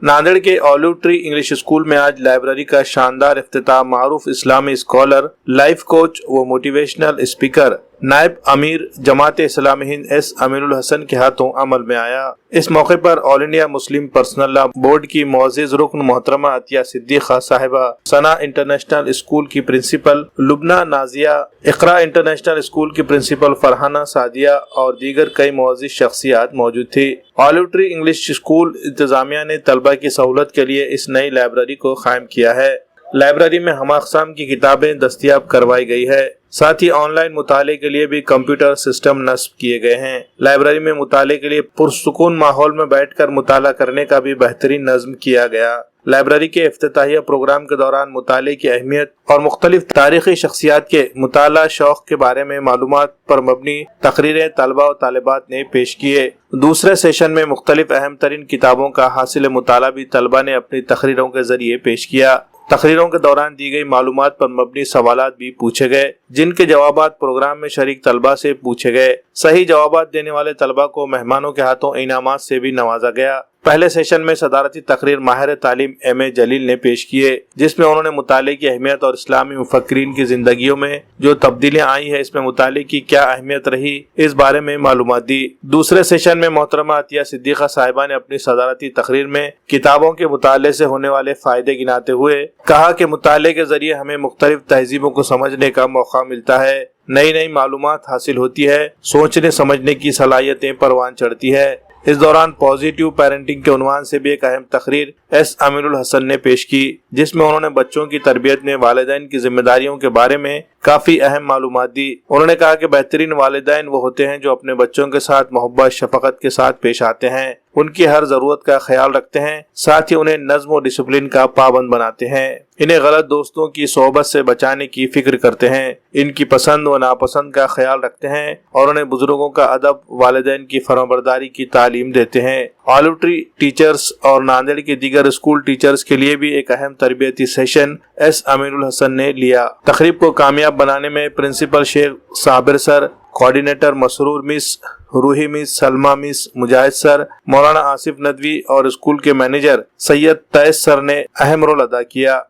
नांदेड़ के olive tree English school में आज लाइब्रेरी का शानदार इफ्तिताह मारूफ इस्लामी स्कॉलर, लाइफ कोच व मोटिवेशनल स्पीकर नायब अमीर जमात इस्लामी हिंद एस अमीरुल हसन के हाथों अमल में आया। इस मौके पर All India Muslim Personal Law Board की मोअज़्ज़िज़ रुकन मोहतरमा अतिया सिद्दीक़ा साहिबा, सना इंटरनेशनल स्कूल की principal Lubna Nazia, Iqra International School की प्रिंसिपल फरहाना सादिया और दीगर कई मोअज़्ज़िज़ शख्सियात मौजूद थी। ऑलिव ट्री इंग्लिश स्कूल इंतजामिया ने तलबा की सहूलत के लिए इस नई लाइब्रेरी को कायम किया है। लाइब्रेरी में हम अक़साम की किताबें दस्तयाब करवाई गई है। साथ ही ऑनलाइन मुताले के लिए भी कंप्यूटर सिस्टम नस्ब किए गए हैं। लाइब्रेरी में मुताले के लिए पुरसुकून माहौल में बैठकर मुताला करने का भी बेहतरीन नज़्म किया गया। लाइब्रेरी के इफ्तिताहिया प्रोग्राम के दौरान मुताले की अहमियत और मुख्तलिफ तारीखी शख्सियात के मुताला शौक के बारे में मालूमात पर मबनी तकरीरें तलबा और तालिबात ने पेश किए। दूसरे सेशन में मुख्तलिफ अहम तरीन किताबों का हासिल मुताला भी तलबा ने अपनी तकरीरों के जरिए पेश किया। तकरीरों के दौरान दी गई मालूमात पर मबनी सवालात भी पूछे गए, जिनके जवाबात प्रोग्राम में शरीक तलबा से पूछे गए। सही जवाबात देने वाले तलबा को मेहमानों के हाथों इनामात से भी नवाजा गया। पहले सेशन में सदारती तकरीर माहिर तालीम एम.ए. जलील ने पेश किए, जिसमें उन्होंने मुताले की अहमियत और इस्लामी मुफक्किरीन की जिंदगियों में जो तब्दीलियां आई है इसमें मुताले की क्या अहमियत रही, इस बारे में मालूमात दी। दूसरे सेशन में मोहतरमा अतिया सिद्दीक़ा साहिबा ने अपनी सदारती तकरीर में किताबों के मुताले से होने वाले फायदे गिनाते हुए कहा कि मुताले के जरिए हमें मुख्तलिफ तहजीबों को समझने का मौका मिलता है, नई नई मालूमात हासिल होती है, सोचने समझने की सलाहियतें परवान चढ़ती है। इस दौरान पॉजिटिव पेरेंटिंग के उन्वान से भी एक अहम तकरीर एस अमीरुल हसन ने पेश की, जिसमें उन्होंने बच्चों की तरबियत में वालिदैन की जिम्मेदारियों के बारे में काफी अहम मालूमात दी। उन्होंने कहा कि बेहतरीन वालिदैन वो होते हैं जो अपने बच्चों के साथ मोहब्बत शफकत के साथ पेश आते हैं, उनकी हर जरूरत का ख्याल रखते हैं, साथ ही उन्हें नज्म और डिसिप्लिन का पाबंद बनाते हैं, इन्हें गलत दोस्तों की सोहबत से बचाने की फिक्र करते हैं, इनकी पसंद व नापसंद का ख्याल रखते हैं और उन्हें बुजुर्गों का अदब, वालिदैन की फरमाबरदारी की तालीम देते हैं। ऑलिव ट्री टीचर्स और नांदेड़ के दीगर स्कूल टीचर्स के लिए भी एक अहम तरबियती सेशन एस अमीरुल हसन ने लिया। तकरीब को कामयाब बनाने में principal Sheikh Sabir sir, coordinator Masroor miss, Ruhi miss, Salma miss, Mujahid sir, Maulana Asif Nadvi और स्कूल के मैनेजर सैयद तैस सर ने अहम रोल अदा किया।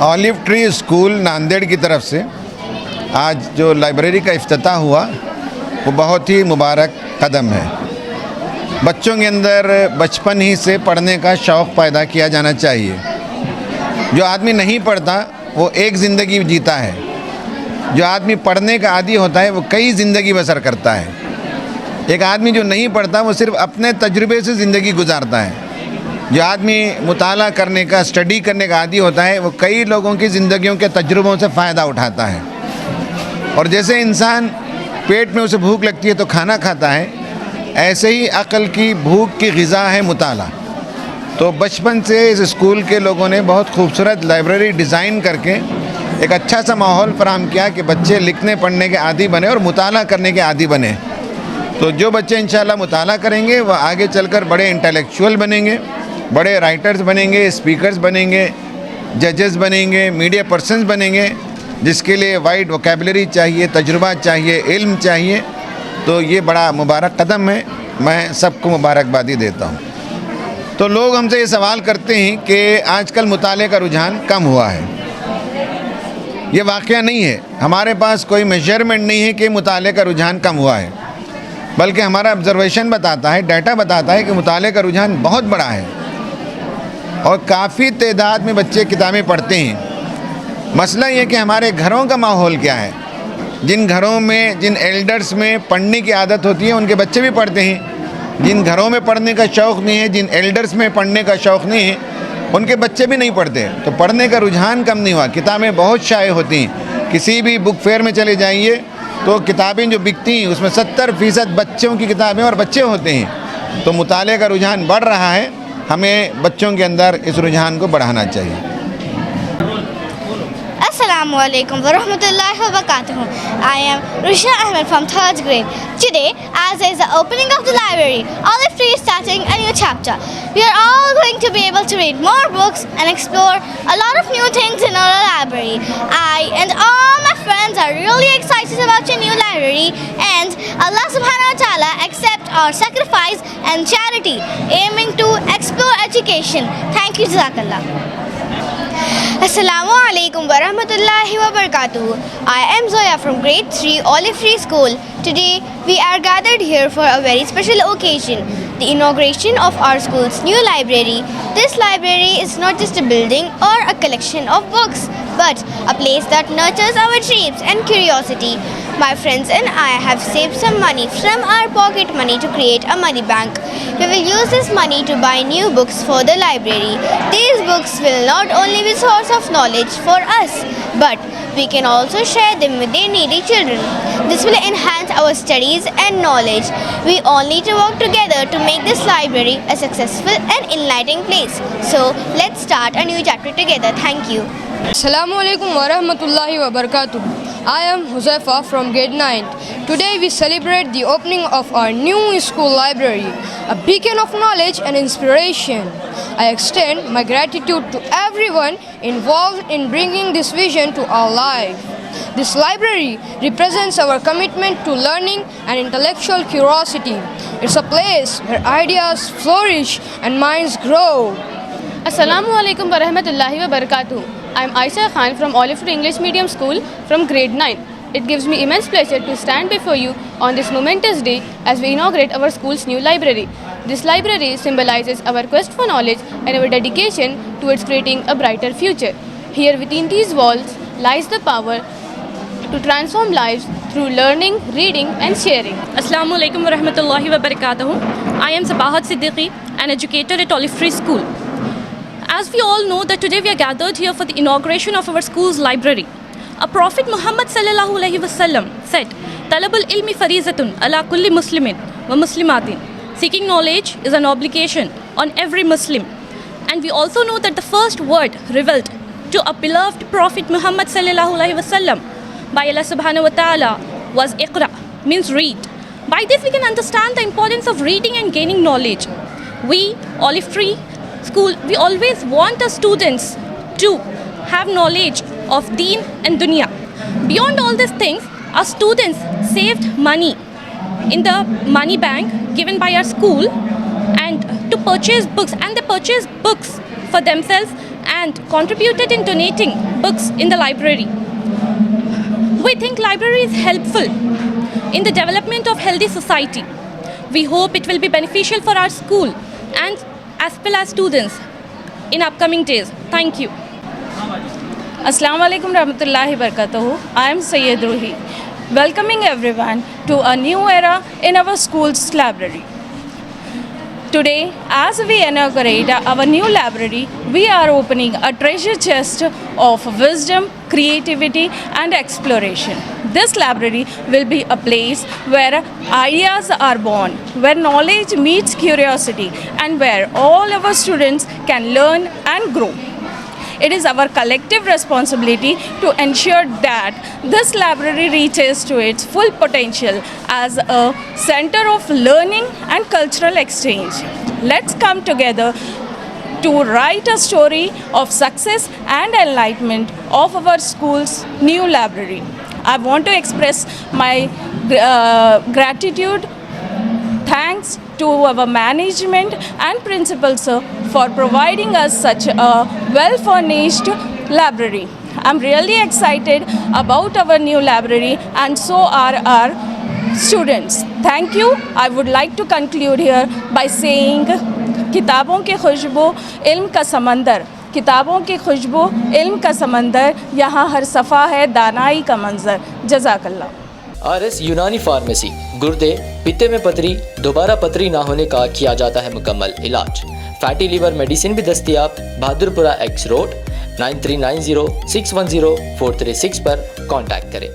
ऑलिव ट्री स्कूल नांदेड़ की तरफ से आज जो लाइब्रेरी का इफ्तिताह हुआ वो बहुत ही मुबारक कदम है। बच्चों के अंदर बचपन ही से पढ़ने का शौक़ पैदा किया जाना चाहिए। जो आदमी नहीं पढ़ता वो एक ज़िंदगी जीता है, जो आदमी पढ़ने का आदी होता है वो कई ज़िंदगी बसर करता है। एक आदमी जो नहीं पढ़ता वो सिर्फ़ अपने तजुर्बे से ज़िंदगी गुजारता है। जो आदमी मुताला करने का, स्टडी करने का आदी होता है वो कई लोगों की ज़िंदगियों के तजुर्बों से फ़ायदा उठाता है। और जैसे इंसान पेट में उसे भूख लगती है तो खाना खाता है, ऐसे ही अक़ल की भूख की ग़िज़ा है मुताला। तो बचपन से इस स्कूल के लोगों ने बहुत खूबसूरत लाइब्रेरी डिज़ाइन करके एक अच्छा सा माहौल फराहम किया कि बच्चे लिखने पढ़ने के आदी बने और मुताला करने के आदी बने। तो जो बच्चे इंशाअल्लाह मुताला करेंगे वह आगे चलकर बड़े इंटेलेक्चुअल बनेंगे, बड़े राइटर्स बनेंगे, स्पीकर्स बनेंगे, जजेस बनेंगे, मीडिया पर्सन्स बनेंगे, जिसके लिए वाइड वोकैबुलरी चाहिए, तजुर्बा चाहिए, इल्म चाहिए। तो ये बड़ा मुबारक कदम है, मैं सबको मुबारकबादी देता हूँ। तो लोग हमसे ये सवाल करते हैं कि आजकल मुताले का रुझान कम हुआ है। ये वाक़या नहीं है, हमारे पास कोई मेजरमेंट नहीं है कि मुताले का रुझान कम हुआ है, बल्कि हमारा ऑब्जर्वेशन बताता है, डाटा बताता है कि मुताले का रुझान बहुत बड़ा है और काफ़ी तादाद में बच्चे किताबें पढ़ते हैं। मसला ये कि हमारे घरों का माहौल क्या है। जिन घरों में, जिन एल्डर्स में पढ़ने की आदत होती है उनके बच्चे भी पढ़ते हैं। जिन घरों में पढ़ने का शौक़ नहीं है, जिन एल्डर्स में पढ़ने का शौक़ नहीं है, उनके बच्चे भी नहीं पढ़ते। तो पढ़ने का रुझान कम नहीं हुआ। किताबें बहुत शाये होती हैं। किसी भी बुक फेयर में चले जाइए तो किताबें जो बिकती हैं उसमें 70% बच्चों की किताबें और बच्चे होते हैं। तो मुताले का रुझान बढ़ रहा है, हमें बच्चों के अंदर इस रुझान को बढ़ाना चाहिए। Assalamu alaikum wa rahmatullahi wa barakatuh. I am Rusha Ahmed from 3rd grade. Today, as is the opening of the library, Olive Tree is starting a new chapter. We are all going to be able to read more books and explore a lot of new things in our library. I and all my friends are really excited about your new library, and Allah subhanahu wa ta'ala accept our sacrifice and charity aiming to explore education. Thank you, Jazakallah. Assalamu alaikum wa rahmatullahi wa barakatuh. I am Zoya from grade 3 Olive Tree School. Today we are gathered here for a very special occasion, the inauguration of our school's new library. This library is not just a building or a collection of books, but a place that nurtures our dreams and curiosity. My friends and I have saved some money from our pocket money to create a money bank. We will use this money to buy new books for the library. These books will not only be source of knowledge for us, but we can also share them with the needy children. This will enhance our studies and knowledge. We all need to work together to make this library a successful and enlightening place. So let's start a new chapter together. Thank you. Assalamu alaikum wa rahmatullahi wa barakatuh. I am Huzaifa from grade 9. Today we celebrate the opening of our new school library, a beacon of knowledge and inspiration. I extend my gratitude to everyone involved in bringing this vision to our life. This library represents our commitment to learning and intellectual curiosity. It's a place where ideas flourish and minds grow. Assalamu alaikum wa rahmatullahi wa barakatuh. I am Aisha Khan from Olive Tree English Medium School from grade 9. It gives me immense pleasure to stand before you on this momentous day as we inaugurate our school's new library. This library symbolizes our quest for knowledge and our dedication towards creating a brighter future. Here within these walls lies the power to transform lives through learning, reading and sharing. Assalamu alaikum wa rahmatullahi wa barakatuh. I am Sabahat Siddiqui, an educator at Olive Tree School. As we all know that today we are gathered here for the inauguration of our school's library. Our Prophet Muhammad sallallahu alaihi wasallam said, "Talabul ilmi farizatun ala kulli muslimin wa muslimatin." Seeking knowledge is an obligation on every Muslim. And we also know that the first word revealed to our beloved Prophet Muhammad sallallahu alaihi wasallam by Allah subhanahu wa ta'ala was Iqra, means read. By this we can understand the importance of reading and gaining knowledge. We, Olive Tree School, we always want our students to have knowledge of Deen and Dunya. Beyond all these things, our students saved money in the money bank given by our school and to purchase books, and they purchased books for themselves and contributed in donating books in the library. We think library is helpful in the development of healthy society. We hope it will be beneficial for our school and as well as students in upcoming days. Thank you. Assalamu alaikum rahmatullahi barakatuhu. I am Sayyid Ruhi, welcoming everyone to a new era in our school's library. Today, as we inaugurate our new library, we are opening a treasure chest of wisdom, creativity and exploration. This library will be a place where ideas are born, where knowledge meets curiosity and where all our students can learn and grow. It is our collective responsibility to ensure that this library reaches to its full potential as a center of learning and cultural exchange. Let's come together to write a story of success and enlightenment of our school's new library. I want to express my gratitude, thanks to our management and principals for providing us such a well-furnished library. I'm really excited about our new library and so are our students. Thank you. I would like to conclude here by saying, किताबों की खुशबू इल्म का समंदर, किताबों की खुशबू इल्म का समंदर, यहाँ हर सफ़ा है दानाई का मंजर. जज़ाकल्लाह. RS यूनानी फार्मेसी, गुर्दे, पित्ते में पथरी, दोबारा पथरी ना होने का किया जाता है मुकम्मल इलाज. फैटी लीवर मेडिसिन भी दस्तयाब. बहादुरपुरा X रोड 9390610436 पर कांटेक्ट करें.